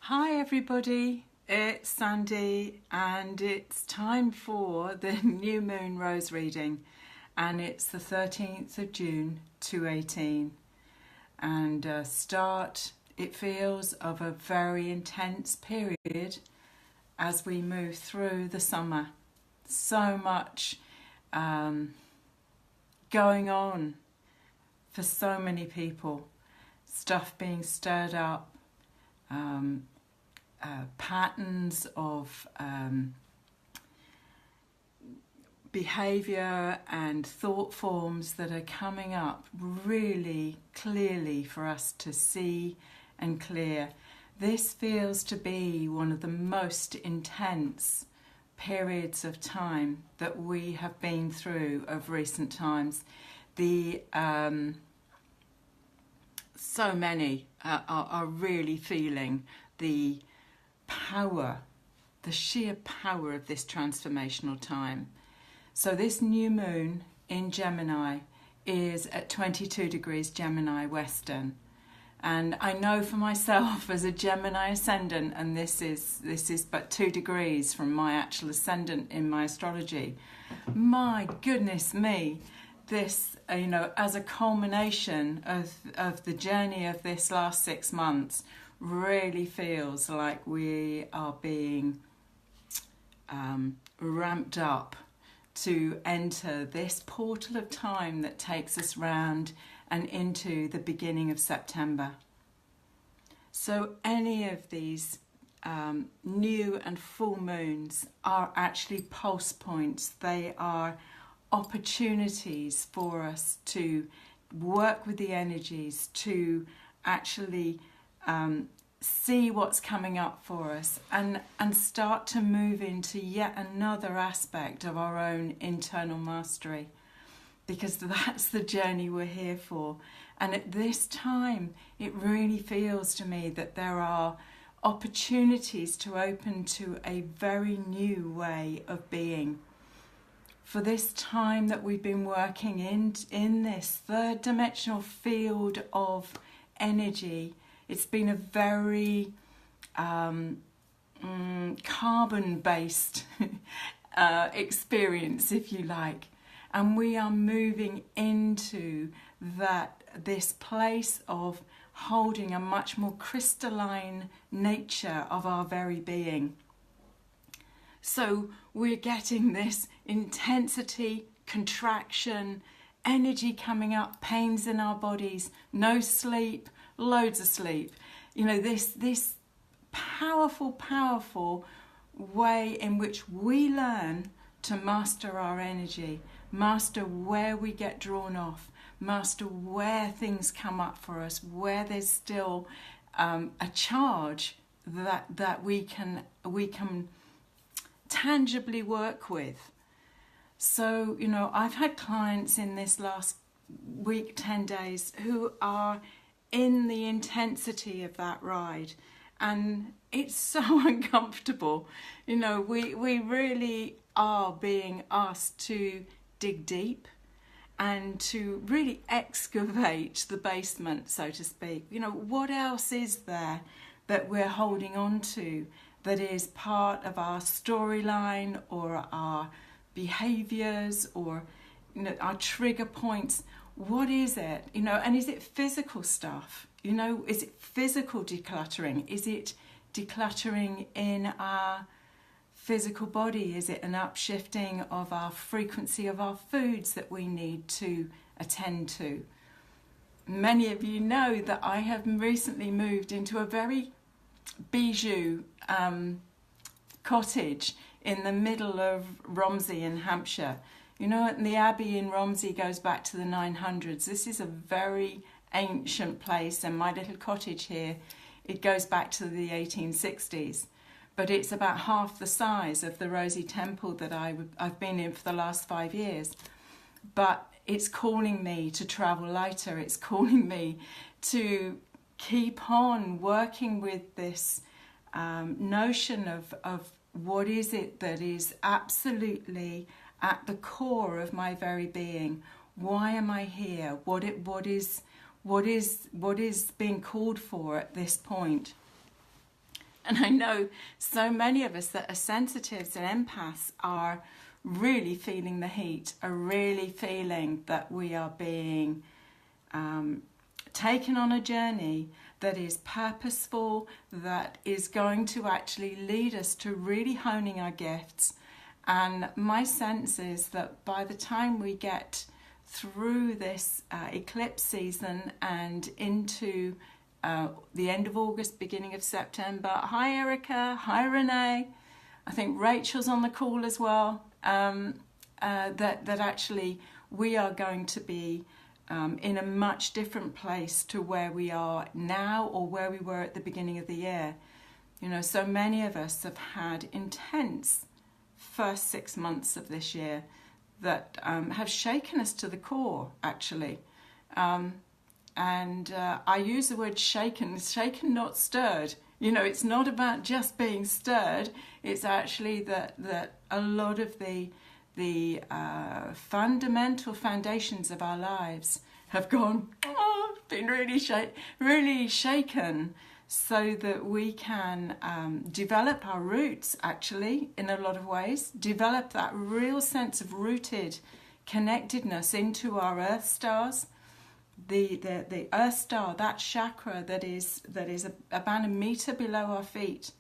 Hi everybody, it's Sandy and it's time for the new moon rose reading, and it's the 13th of June 2018, and it feels of a very intense period as we move through the summer. So much going on for so many people, stuff being stirred up, patterns of behaviour and thought forms that are coming up really clearly for us to see and clear. This feels to be one of the most intense periods of time that we have been through of recent times. So many are really feeling the power, the sheer power of this transformational time. So this new moon in Gemini is at 22 degrees Gemini Western. And I know for myself as a Gemini ascendant, and this is but 2 degrees from my actual ascendant in my astrology. My goodness me, this, as a culmination of the journey of this last 6 months, really feels like we are being ramped up to enter this portal of time that takes us round and into the beginning of September. So any of these new and full moons are actually pulse points. They are opportunities for us to work with the energies, to actually see what's coming up for us and start to move into yet another aspect of our own internal mastery, because that's the journey we're here for. And at this time, it really feels to me that there are opportunities to open to a very new way of being. For this time that we've been working in this third dimensional field of energy, it's been a very carbon-based experience, if you like. And we are moving into this place of holding a much more crystalline nature of our very being. So we're getting this intensity, contraction, energy coming up, pains in our bodies, no sleep, loads of sleep. This powerful way in which we learn to master our energy, master where we get drawn off, master where things come up for us, where there's still a charge that we can tangibly work with. So, I've had clients in this last week, 10 days, who are in the intensity of that ride, and it's so uncomfortable. We really are being asked to dig deep and to really excavate the basement, so to speak. What else is there that we're holding on to that is part of our storyline or our behaviors or our trigger points? What is it? And is it physical stuff? Is it physical decluttering? Is it decluttering in our physical body? Is it an upshifting of our frequency of our foods that we need to attend to? Many of you know that I have recently moved into a very bijou cottage in the middle of Romsey in Hampshire. And the Abbey in Romsey goes back to the 900s. This is a very ancient place, and my little cottage here, it goes back to the 1860s. But it's about half the size of the Rosie Temple that I've been in for the last 5 years. But it's calling me to travel lighter. It's calling me to keep on working with this notion of what is it that is absolutely at the core of my very being. Why am I here? What is being called for at this point? And I know so many of us that are sensitives and empaths are really feeling the heat, are really feeling that we are being taken on a journey that is purposeful, that is going to actually lead us to really honing our gifts. And my sense is that by the time we get through this eclipse season and into the end of August, beginning of September. Hi Erica, hi Renee. I think Rachel's on the call as well. That actually we are going to be in a much different place to where we are now or where we were at the beginning of the year. You know, so many of us have had intense first 6 months of this year that have shaken us to the core, actually. And I use the word shaken, not stirred. You know, it's not about just being stirred. It's actually that a lot of the fundamental foundations of our lives have been really shaken, so that we can develop our roots, actually, in a lot of ways, develop that real sense of rooted connectedness into our earth stars. The earth star, that chakra that is about a meter below our feet,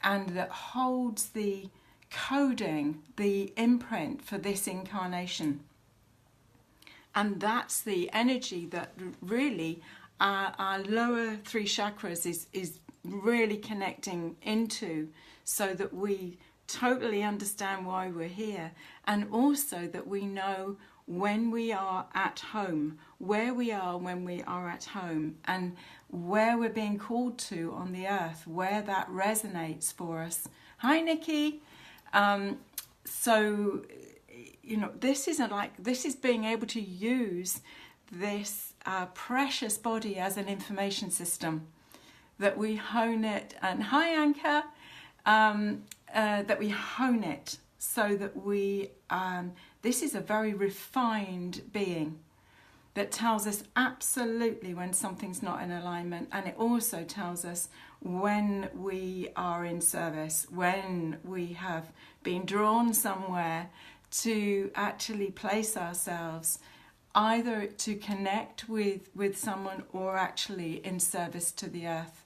and that holds the coding, the imprint for this incarnation. And that's the energy that really our lower three chakras is really connecting into, so that we totally understand why we're here, and also that we know when we are at home, where we are when we are at home, and where we're being called to on the earth, where that resonates for us. Hi Nikki. So, you know, this is being able to use this precious body as an information system, that we hone it. And hi Anka. That we hone it so that we this is a very refined being that tells us absolutely when something's not in alignment, and it also tells us when we are in service, when we have been drawn somewhere to actually place ourselves either to connect with someone or actually in service to the earth.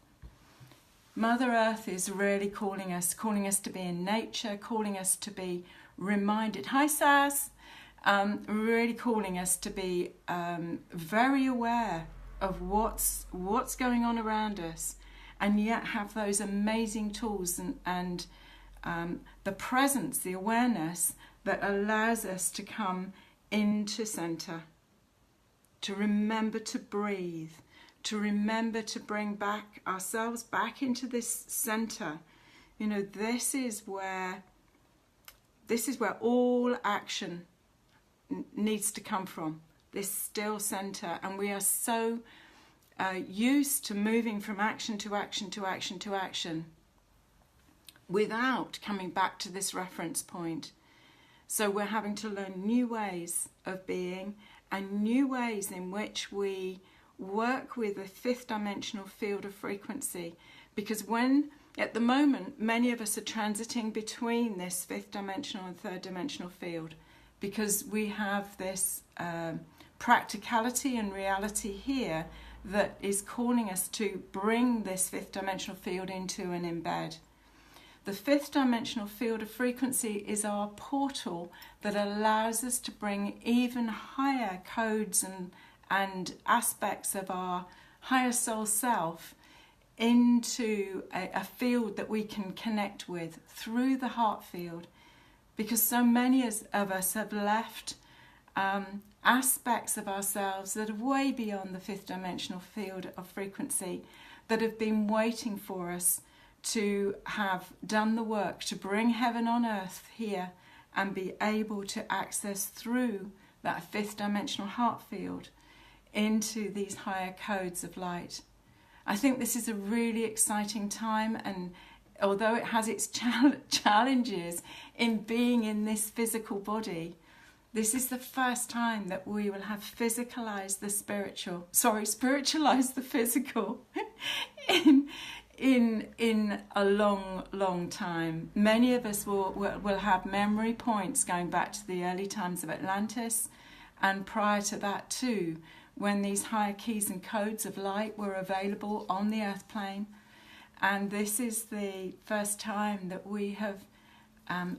Mother Earth is really calling us to be in nature, calling us to be reminded. Hi Sass. Really calling us to be very aware of what's going on around us, and yet have those amazing tools and the presence, the awareness that allows us to come into center, to remember to breathe, to remember to bring back ourselves back into this center. You know, this is where all action needs to come from, this still center. And we are so used to moving from action to action to action to action without coming back to this reference point. So we're having to learn new ways of being, and new ways in which we work with a fifth dimensional field of frequency. Because when, at the moment, many of us are transiting between this fifth dimensional and third dimensional field, because we have this practicality and reality here that is calling us to bring this fifth dimensional field into and embed. The fifth dimensional field of frequency is our portal that allows us to bring even higher codes and aspects of our higher soul self into a field that we can connect with through the heart field. Because so many of us have left aspects of ourselves that are way beyond the fifth dimensional field of frequency, that have been waiting for us to have done the work to bring heaven on earth here and be able to access through that fifth dimensional heart field into these higher codes of light. I think this is a really exciting time, and although it has its challenges in being in this physical body, this is the first time that we will have spiritualized the physical in a long time. Many of us will have memory points going back to the early times of Atlantis, and prior to that too, when these higher keys and codes of light were available on the earth plane. And this is the first time that we have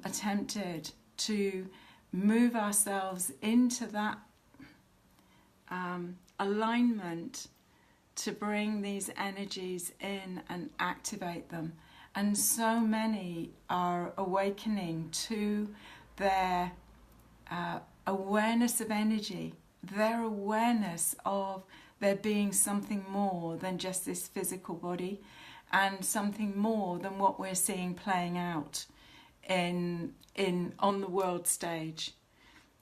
attempted to move ourselves into that alignment to bring these energies in and activate them. And so many are awakening to their awareness of energy, their awareness of there being something more than just this physical body, and something more than what we're seeing playing out in on the world stage.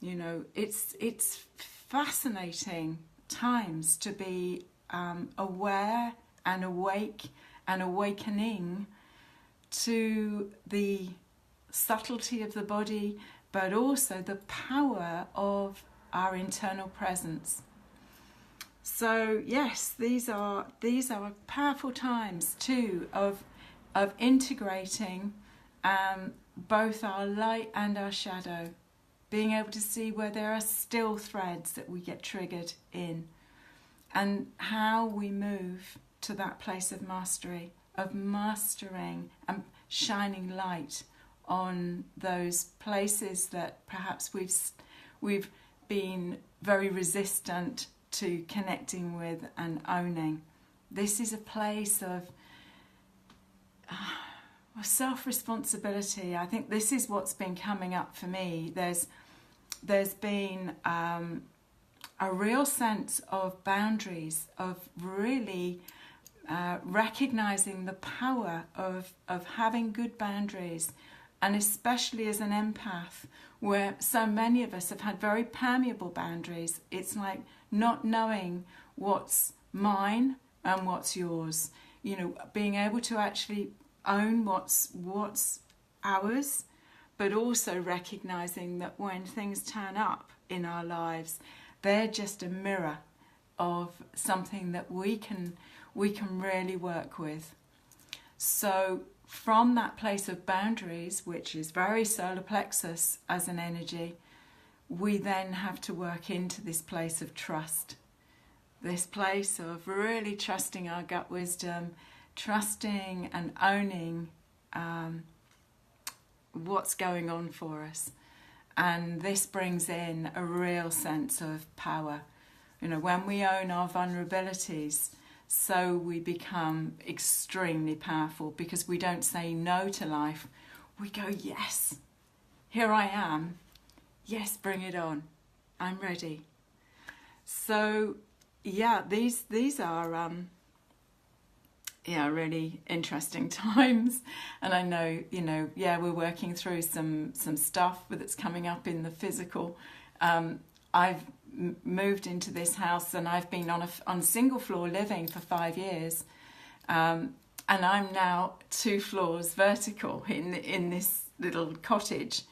You know, it's fascinating times to be aware and awake and awakening to the subtlety of the body, but also the power of our internal presence. So yes, these are powerful times too of integrating both our light and our shadow, being able to see where there are still threads that we get triggered in, and how we move to that place of mastery, of mastering and shining light on those places that perhaps we've been very resistant to connecting with and owning. This is a place of self-responsibility. I think this is what's been coming up for me. There's been a real sense of boundaries, of really recognizing the power of having good boundaries, and especially as an empath, where so many of us have had very permeable boundaries. It's like not knowing what's mine and what's yours. You know, being able to actually own what's ours, but also recognizing that when things turn up in our lives, they're just a mirror of something that we can really work with. So from that place of boundaries, which is very solar plexus as an energy, we then have to work into this place of trust, this place of really trusting our gut wisdom, trusting and owning what's going on for us. And this brings in a real sense of power. You know, when we own our vulnerabilities, so we become extremely powerful, because we don't say no to life. We go, yes, here I am. Yes, bring it on. I'm ready. So, yeah, these are really interesting times. And I know, we're working through some stuff that's coming up in the physical. I've moved into this house, and I've been on single floor living for 5 years, and I'm now 2 floors vertical in this little cottage.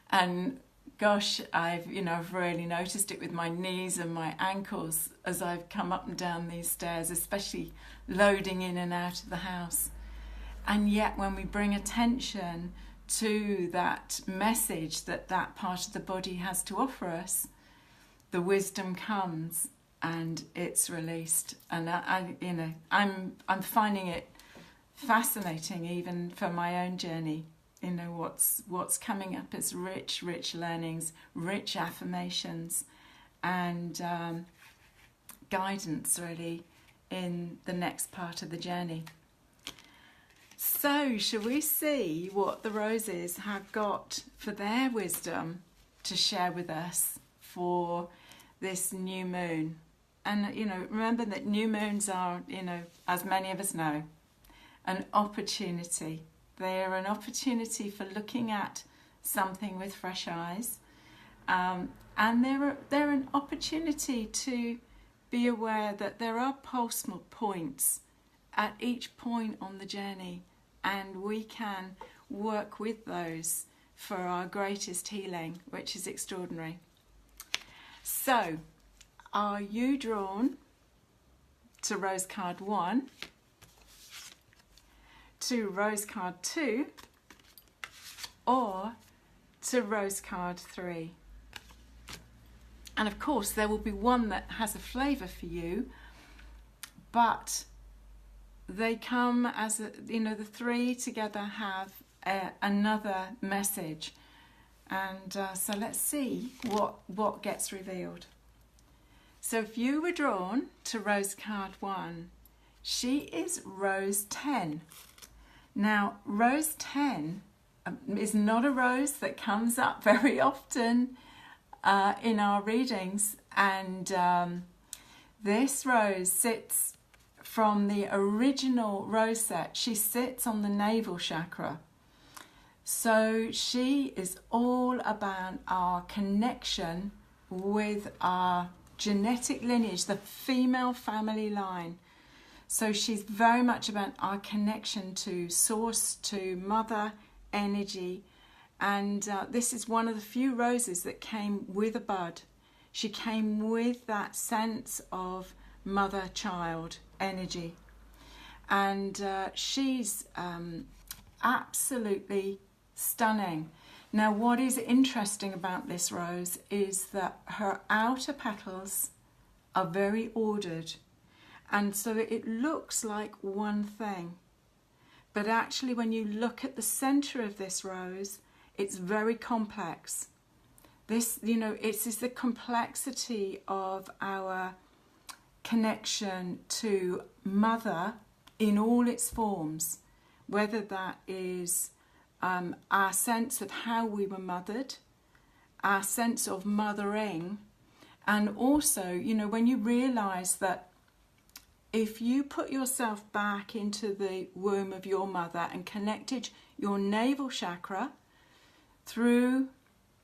And gosh, I've really noticed it with my knees and my ankles as I've come up and down these stairs, especially loading in and out of the house. And yet when we bring attention to that message that part of the body has to offer us, the wisdom comes and it's released. And I'm finding it fascinating, even for my own journey. You know, what's coming up as rich learnings, rich affirmations, and guidance really in the next part of the journey. So, shall we see what the roses have got for their wisdom to share with us for this new moon? And remember that new moons are, as many of us know, an opportunity. They are an opportunity for looking at something with fresh eyes, and they're an opportunity to be aware that there are pulse points at each point on the journey, and we can work with those for our greatest healing, which is extraordinary. So, are you drawn to rose card 1? to rose card 2 or to rose card 3. And of course there will be one that has a flavour for you, but they come as the 3 together have another message. And so let's see what gets revealed. So if you were drawn to rose card 1, she is rose 10. Now rose 10 is not a rose that comes up very often in our readings, and this rose sits from the original rose set. She sits on the navel chakra. So she is all about our connection with our genetic lineage, the female family line. So she's very much about our connection to source, to mother energy. And this is one of the few roses that came with a bud. She came with that sense of mother-child energy. And she's absolutely stunning. Now, what is interesting about this rose is that her outer petals are very ordered. And so it looks like one thing. But actually, when you look at the center of this rose, it's very complex. This, it is the complexity of our connection to mother in all its forms, whether that is our sense of how we were mothered, our sense of mothering, and also, when you realize that if you put yourself back into the womb of your mother and connected your navel chakra through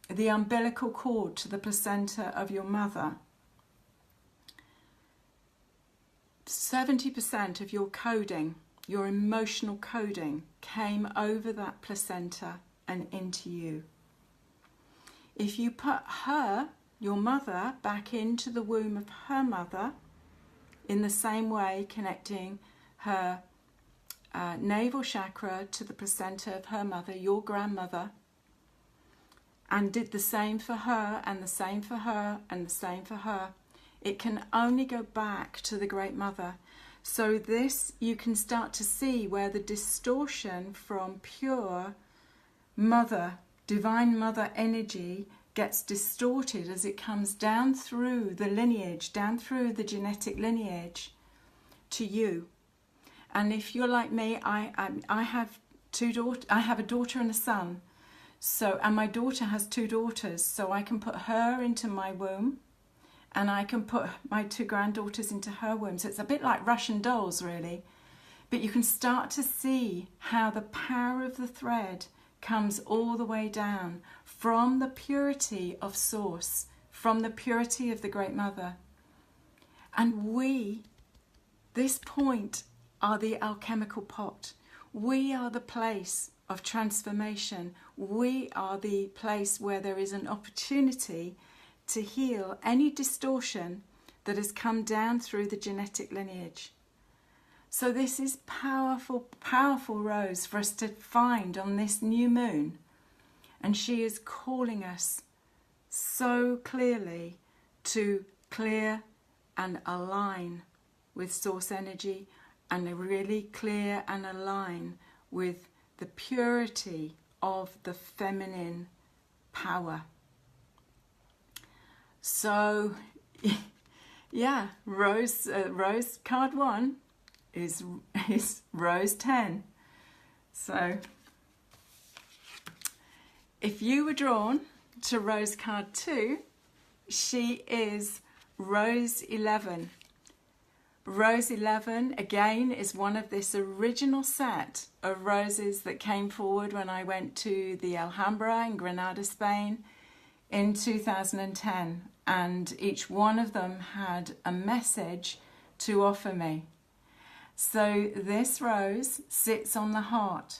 the umbilical cord to the placenta of your mother, 70% of your coding, your emotional coding, came over that placenta and into you. If you put her, your mother, back into the womb of her mother, in the same way connecting her navel chakra to the placenta of her mother, your grandmother, and did the same for her, and the same for her, and the same for her, it can only go back to the Great Mother. So this, you can start to see where the distortion from pure mother, divine mother energy gets distorted as it comes down through the lineage, down through the genetic lineage to you. And if you're like me, I have two daughters. I have a daughter and a son. So, and my daughter has 2 daughters, so I can put her into my womb, and I can put my 2 granddaughters into her womb. So it's a bit like Russian dolls, really. But you can start to see how the power of the thread comes all the way down from the purity of source, from the purity of the Great Mother. And we, this point, are the alchemical pot. We are the place of transformation. We are the place where there is an opportunity to heal any distortion that has come down through the genetic lineage. So this is powerful, powerful rose for us to find on this new moon. And she is calling us so clearly to clear and align with source energy, and really clear and align with the purity of the feminine power. So, yeah, rose card 1 is rose 10. So, if you were drawn to rose card 2, she is rose 11. Rose 11, again, is one of this original set of roses that came forward when I went to the Alhambra in Granada, Spain in 2010. And each one of them had a message to offer me. So this rose sits on the heart.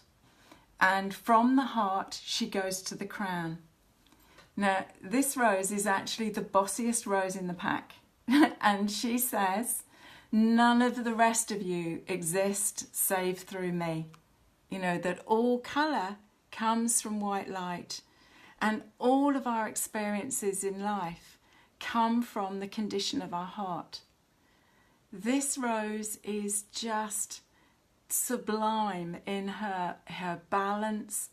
And from the heart, she goes to the crown. Now, this rose is actually the bossiest rose in the pack. And she says, none of the rest of you exist save through me. you know, that all colour comes from white light, and all of our experiences in life come from the condition of our heart. This rose is just sublime in her balance,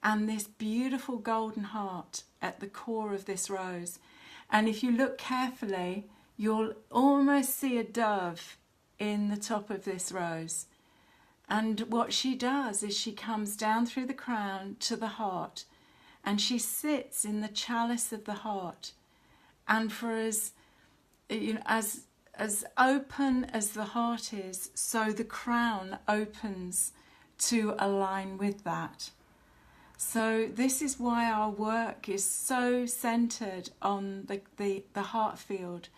and this beautiful golden heart at the core of this rose. And if you look carefully, you'll almost see a dove in the top of this rose. And what she does is she comes down through the crown to the heart, and she sits in the chalice of the heart. And for as, you know, as open as the heart is, so the crown opens to align with that. So this is why our work is so centered on the heart field.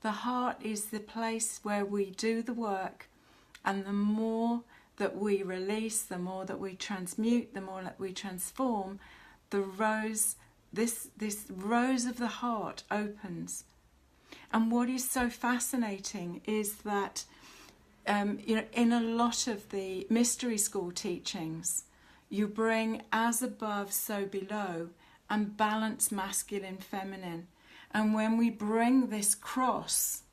The heart is the place where we do the work, and the more that we release, the more that we transmute, the more that we transform, the rose, this rose of the heart opens. And what is so fascinating is that you know, in a lot of the mystery school teachings, you bring as above, so below, and balance masculine, feminine. And when we bring this cross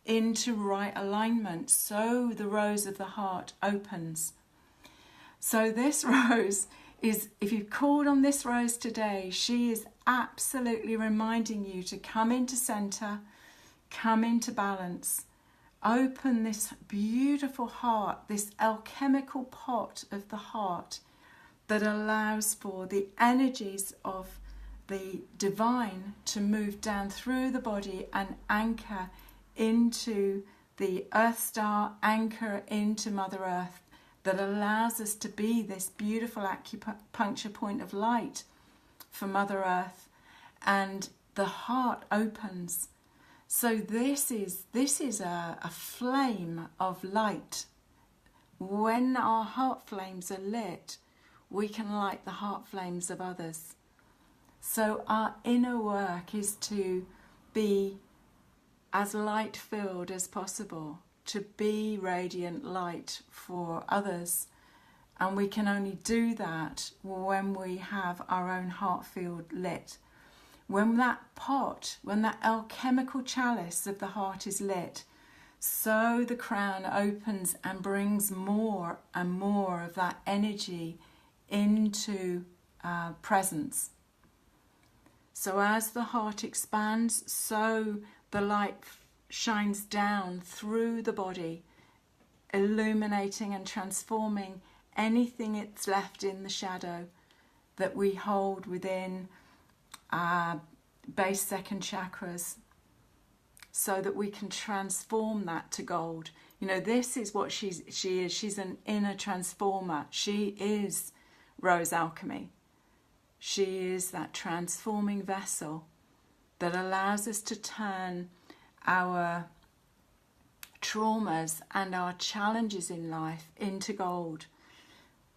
into right alignment, so the rose of the heart opens. So this rose is, if you've called on this rose today, she is absolutely reminding you to come into center, come into balance, open this beautiful heart, this alchemical pot of the heart that allows for the energies of the divine to move down through the body and anchor into the earth star, anchor into Mother Earth, that allows us to be this beautiful acupuncture point of light for Mother Earth, and the heart opens. So this is a flame of light. When our heart flames are lit, we can light the heart flames of others. So our inner work is to be as light filled as possible, to be radiant light for others. And we can only do that when we have our own heart field lit. When that pot, when that alchemical chalice of the heart is lit, so the crown opens and brings more and more of that energy into presence. So as the heart expands, so the light shines down through the body, illuminating and transforming anything that's left in the shadow that we hold within our base second chakras, so that we can transform that to gold. You know, this is what she is. She's an inner transformer. She is Rose Alchemy. She is that transforming vessel that allows us to turn our traumas and our challenges in life into gold.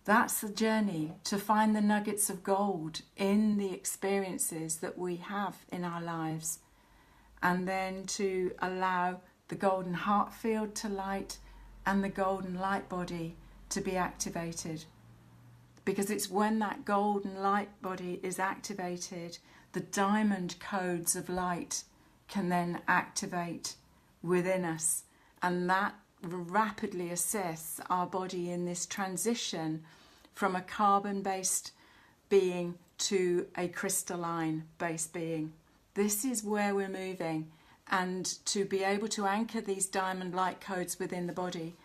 That's the journey, to find the nuggets of gold in the experiences that we have in our lives, and then to allow the golden heart field to light and the golden light body to be activated. Because it's when that golden light body is activated, the diamond codes of light can then activate within us, and that rapidly assists our body in this transition from a carbon-based being to a crystalline-based being. This is where we're moving, and to be able to anchor these diamond light codes within the body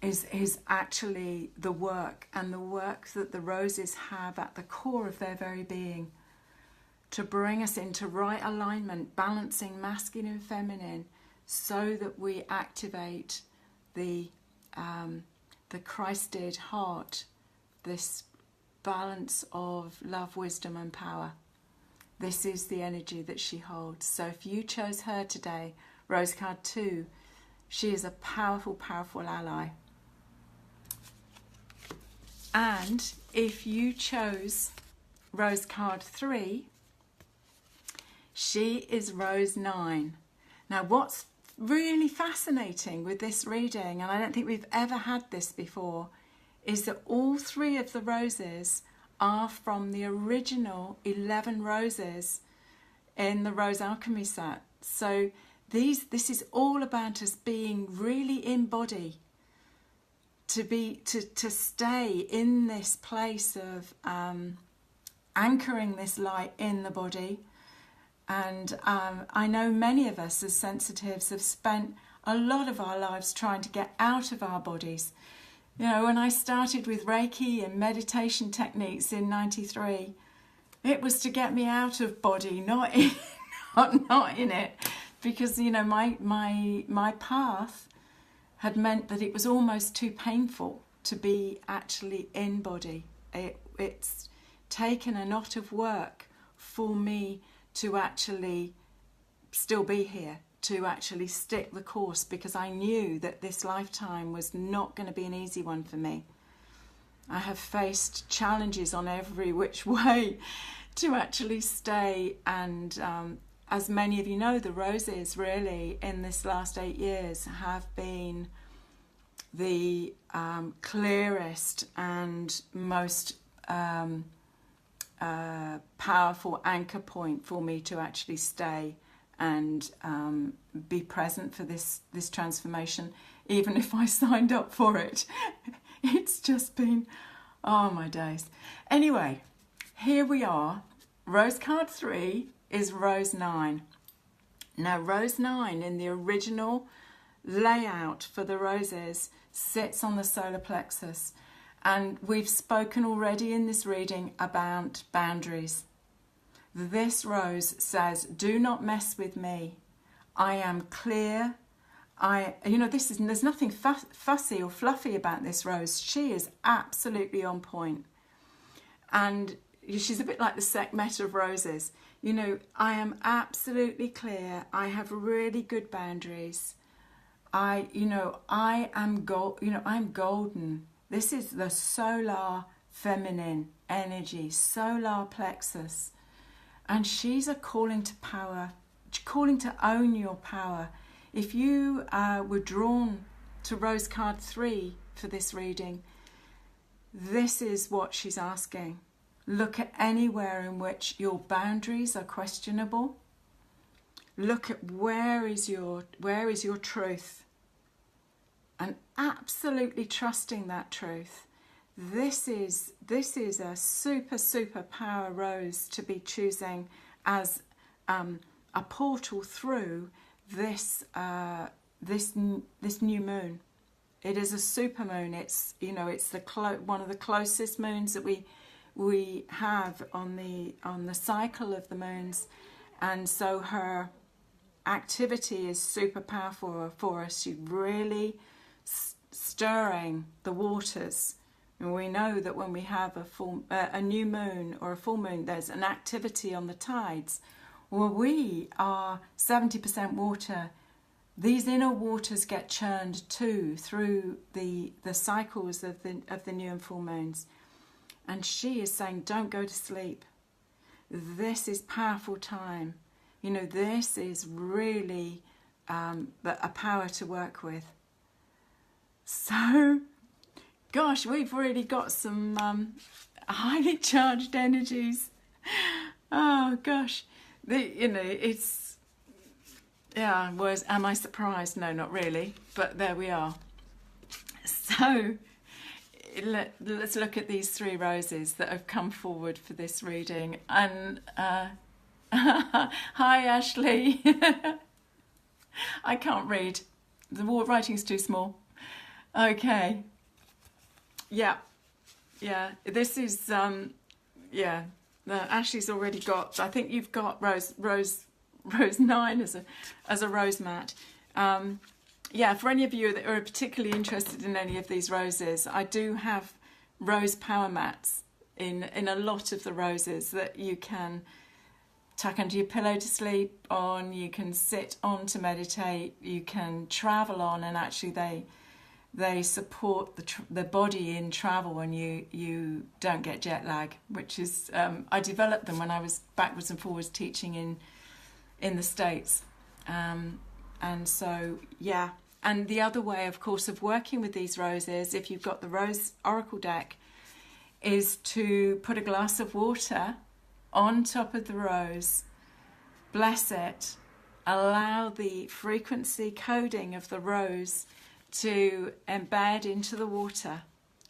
is actually the work, and the work that the roses have at the core of their very being, to bring us into right alignment, balancing masculine and feminine, so that we activate the Christed heart, this balance of love, wisdom and power. This is the energy that she holds. So if you chose her today, Rose Card 2, she is a powerful, powerful ally. And if you chose Rose Card 3, she is Rose 9. Now what's really fascinating with this reading, and I don't think we've ever had this before, is that all 3 of the roses are from the original 11 roses in the Rose Alchemy set. So this is all about us being really in body, to stay in this place of anchoring this light in the body. And I know many of us as sensitives have spent a lot of our lives trying to get out of our bodies. You know, when I started with Reiki and meditation techniques in '93, it was to get me out of body, not in it, because, you know, my path had meant that it was almost too painful to be actually in body. It's taken a lot of work for me to actually still be here, to actually stick the course, because I knew that this lifetime was not going to be an easy one for me. I have faced challenges on every which way to actually stay, and as many of you know, the roses really in this last 8 years have been the clearest and most powerful anchor point for me to actually stay and be present for this transformation, even if I signed up for it. It's just been, oh my days. Anyway, here we are. Rose card 3 is Rose 9. Now, Rose 9 in the original layout for the roses sits on the solar plexus. And we've spoken already in this reading about boundaries. This rose says, do not mess with me. I am clear. There's nothing fussy or fluffy about this rose. She is absolutely on point. And she's a bit like the Sekhmet of roses. You know, I am absolutely clear. I have really good boundaries. I'm golden. This is the solar feminine energy, solar plexus. And she's a calling to power, calling to own your power. If you were drawn to Rose card 3 for this reading, this is what she's asking. Look at anywhere in which your boundaries are questionable. Look at where is your truth, and absolutely trusting that truth. This is a super power rose to be choosing as a portal through this new moon. It is a supermoon. It's one of the closest moons that we have on the cycle of the moons, and so her activity is super powerful for us. She's really stirring the waters. And we know that when we have a new moon or a full moon, there's an activity on the tides. Well, we are 70% water. These inner waters get churned too through the cycles of the new and full moons. And she is saying, don't go to sleep. This is powerful time. You know, this is really a power to work with. So, gosh, we've really got some highly charged energies. Oh, gosh. It's... Yeah, am I surprised? No, not really. But there we are. So, let's look at these 3 roses that have come forward for this reading. And hi, Ashley. I can't read. The writing's too small. Okay. Yeah. This is Ashley's already got. I think you've got Rose 9 as a rose mat. For any of you that are particularly interested in any of these roses, I do have rose power mats in a lot of the roses that you can tuck under your pillow to sleep on, you can sit on to meditate, you can travel on, and actually they support the body in travel when you don't get jet lag, which is I developed them when I was backwards and forwards teaching in the States, and so And the other way, of course, of working with these roses, if you've got the Rose Oracle deck, is to put a glass of water on top of the rose, bless it, allow the frequency coding of the rose to embed into the water,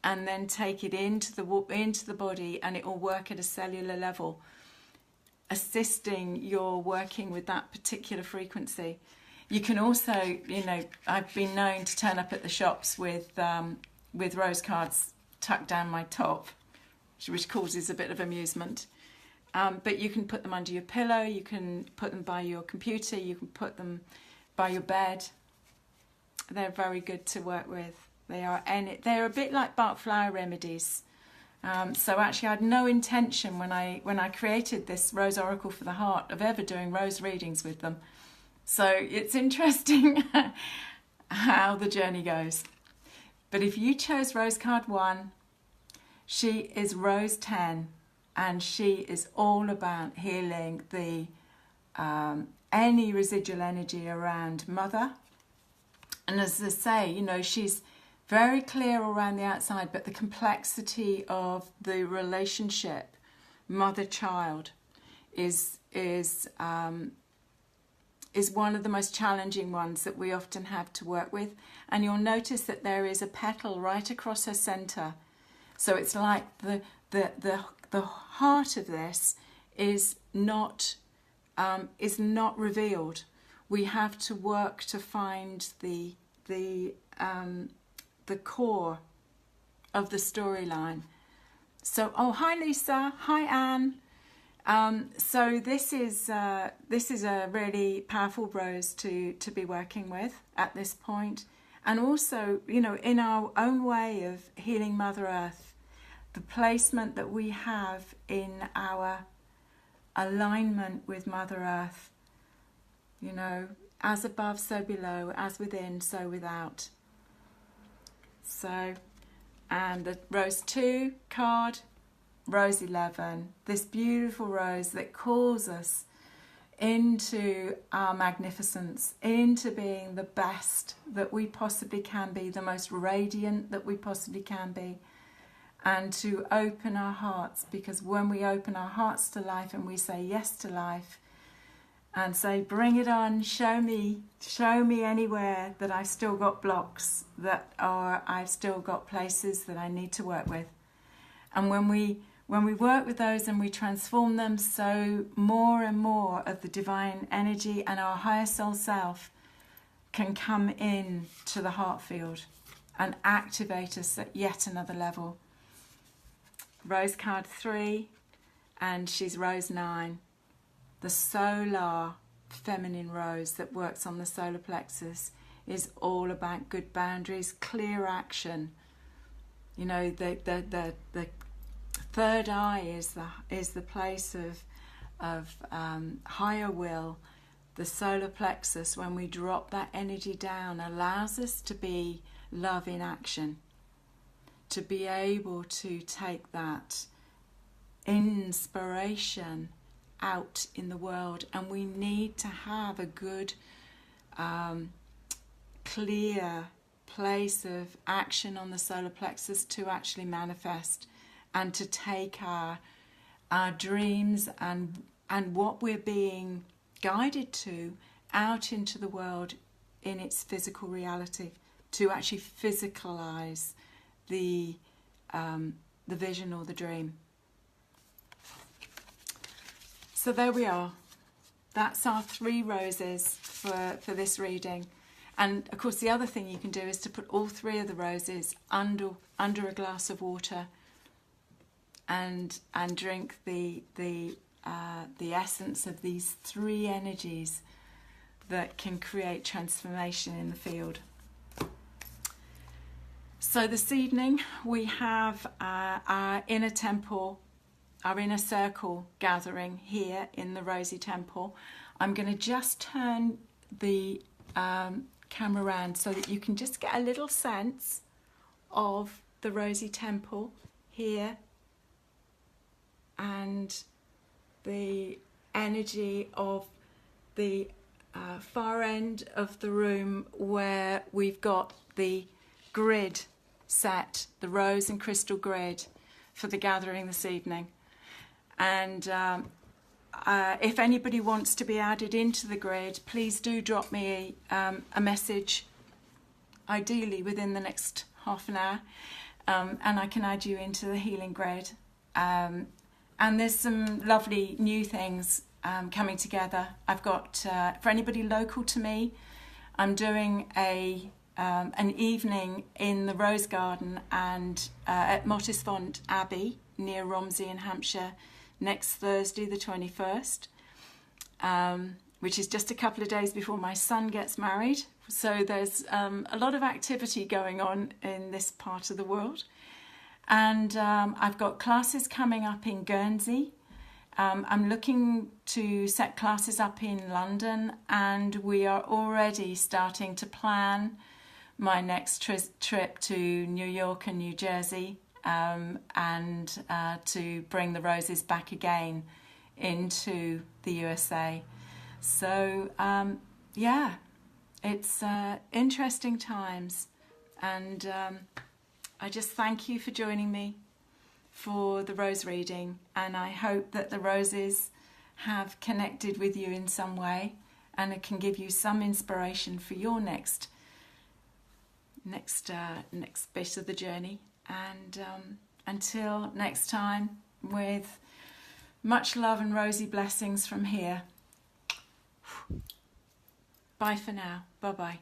and then take it into the body, and it will work at a cellular level, assisting your working with that particular frequency. You can also, I've been known to turn up at the shops with rose cards tucked down my top, which causes a bit of amusement. But you can put them under your pillow, you can put them by your computer, you can put them by your bed. They're very good to work with. They're a bit like Bach flower remedies. So actually I had no intention when I created this Rose Oracle for the Heart of ever doing rose readings with them. So it's interesting how the journey goes. But if you chose Rose Card 1, she is Rose 10, and she is all about healing the any residual energy around mother. And as I say, she's very clear around the outside, but the complexity of the relationship mother-child is one of the most challenging ones that we often have to work with. And you'll notice that there is a petal right across her centre. So it's like the heart of this is not revealed. We have to work to find the core of the storyline. So, oh, hi Lisa, hi Anne. So this is a really powerful rose to be working with at this point. And also, in our own way of healing Mother Earth, the placement that we have in our alignment with Mother Earth, as above, so below, as within, so without. So, and the Rose 2 card, Rose 11, this beautiful rose that calls us into our magnificence, into being the best that we possibly can be, the most radiant that we possibly can be, and to open our hearts, because when we open our hearts to life and we say yes to life and say, bring it on, show me anywhere that I've still got blocks, I've still got places that I need to work with. And when we work with those and we transform them, so more and more of the divine energy and our higher soul self can come in to the heart field and activate us at yet another level. Rose card 3, and she's Rose 9, the solar feminine rose that works on the solar plexus, is all about good boundaries, clear action. The third eye is the place of higher will. The solar plexus, when we drop that energy down, allows us to be love in action, to be able to take that inspiration out in the world. And we need to have a good, clear place of action on the solar plexus to actually manifest and to take our dreams and what we're being guided to out into the world in its physical reality, to actually physicalize the vision or the dream. So there we are. That's our 3 roses for this reading. And of course the other thing you can do is to put all 3 of the roses under a glass of water and drink the essence of these 3 energies that can create transformation in the field. So this evening we have our inner temple, our inner circle gathering here in the Rosy Temple. I'm going to just turn the camera around so that you can just get a little sense of the Rosy Temple here and the energy of the far end of the room where we've got the grid set, the rose and crystal grid for the gathering this evening. And if anybody wants to be added into the grid, please do drop me a message, ideally within the next half an hour, and I can add you into the healing grid. And there's some lovely new things coming together. I've got, for anybody local to me, I'm doing an evening in the Rose Garden and at Mottisfont Abbey near Romsey in Hampshire next Thursday the 21st, which is just a couple of days before my son gets married. So there's a lot of activity going on in this part of the world. And I've got classes coming up in Guernsey. I'm looking to set classes up in London, and we are already starting to plan my next trip to New York and New Jersey, and to bring the roses back again into the USA. So yeah, it's interesting times, and I just thank you for joining me for the rose reading, and I hope that the roses have connected with you in some way, and it can give you some inspiration for your next bit of the journey. And until next time, with much love and rosy blessings from here. Bye for now. Bye bye.